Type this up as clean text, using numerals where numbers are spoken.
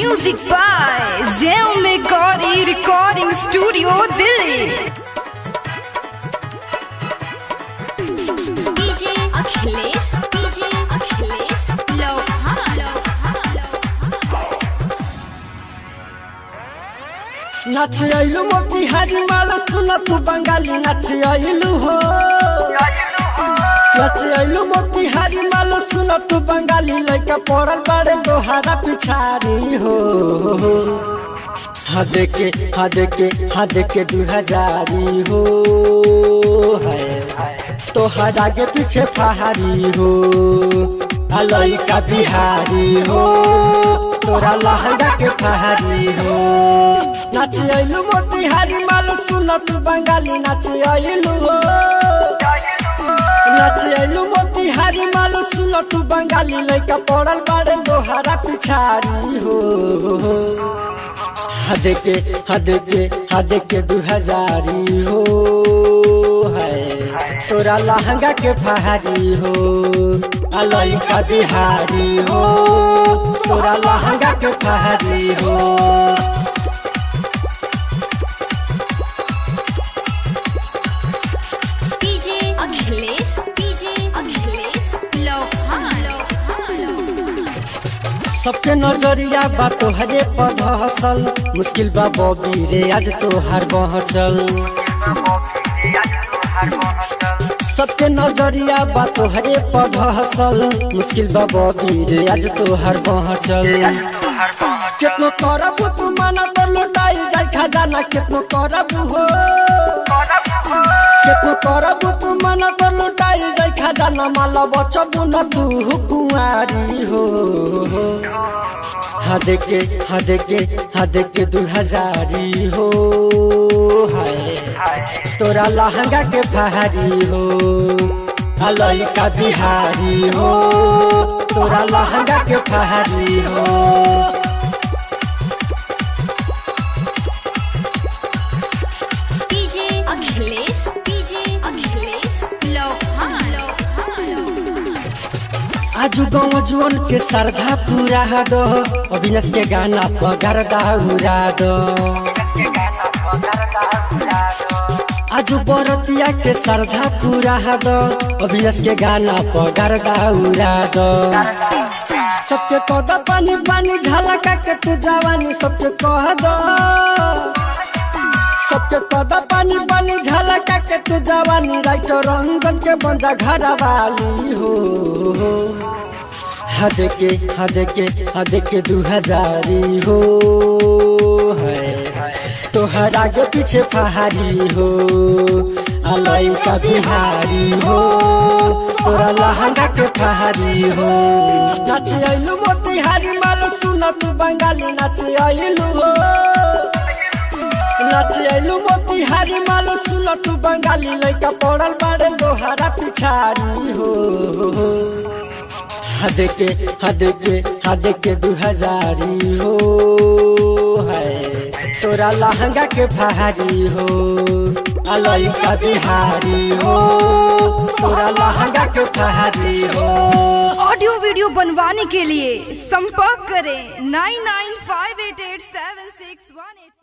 Music by Xiaomi Gauri Recording Studio, Delhi. DJ Akhilesh, Lohan. नाच आइलू मोतिहारी माल सुन तू बंगाली नाच आइलू हो नाच आइलू मोतिहारी माल सुन तू बंगाली लइका पड़ल बारे तोहारा पिछाड़ी हो हाँ देखे 2000 हो है तोहरा के पीछे पहाड़ी हो लइका बिहारी हो तोरा लहंगा के पहाड़ी हो नाच आइलू मोतिहारी माल सुन तू बंगाली नाच आइलू हो नाच आइलू मोतिहारी माल सुन तू बंगाली लइका पड़ल बारे तोहरा पिछाड़ी हो हद के 2000 हो है तोरा लहंगा के पहाड़ी हो लइका बिहारी हो तोरा लहंगा के पहाड़ी हो सबके नजरिया बा तोहरे पद हसल मुश्किल बा बॉबी रे आज तोहार बहचल सबके नजरिया बा तोहरे पद हसल मुश्किल बा बॉबी रे आज तोहार बहचल कितनो करब तू माना तो लुटाई जाय खजाना कितनो करब हो कितनो करब तू माना तो लुटाई जाय खजाना माला बचबू न तू कुंवारी हो हद के 2000 हो है तोरा लहंगा के पहाड़ी हो लइका बिहारी हो तोरा लहंगा के पहाड़ी हो आजू गाँव जुअन के श्रद्धा पूरा दो अविनाश के गाना पगरदा उड़ा दो आजू बरतिया के श्रद्धा पूरा दो अविनाश के गाना पगरदा उड़ा दो सबके कह पानी पानी झलका के तू जवानी सबके कह दो सबके कह पानी पानी झलका के तू जवानी राइट रंगन के बंजा घर वाली हो हद के 2000 हो है तोहरा के पीछे पहाड़ी हो लइका बिहारी हो तोरा लहंगा के पहाड़ी हो नाच आइलू मोतिहारी माल सुन तू बंगाली नाच आइलू हो नाच आइलू मोतिहारी माल सुन तू बंगाली लइका पड़ल बारे तोहरा पिछाड़ी हो हद के 2000 हो है तोरा लहंगा के पहाड़ी हो लइका बिहारी हो तोरा लहंगा के पहाड़ी हो। ऑडियो वीडियो बनवाने के लिए संपर्क करें 99588761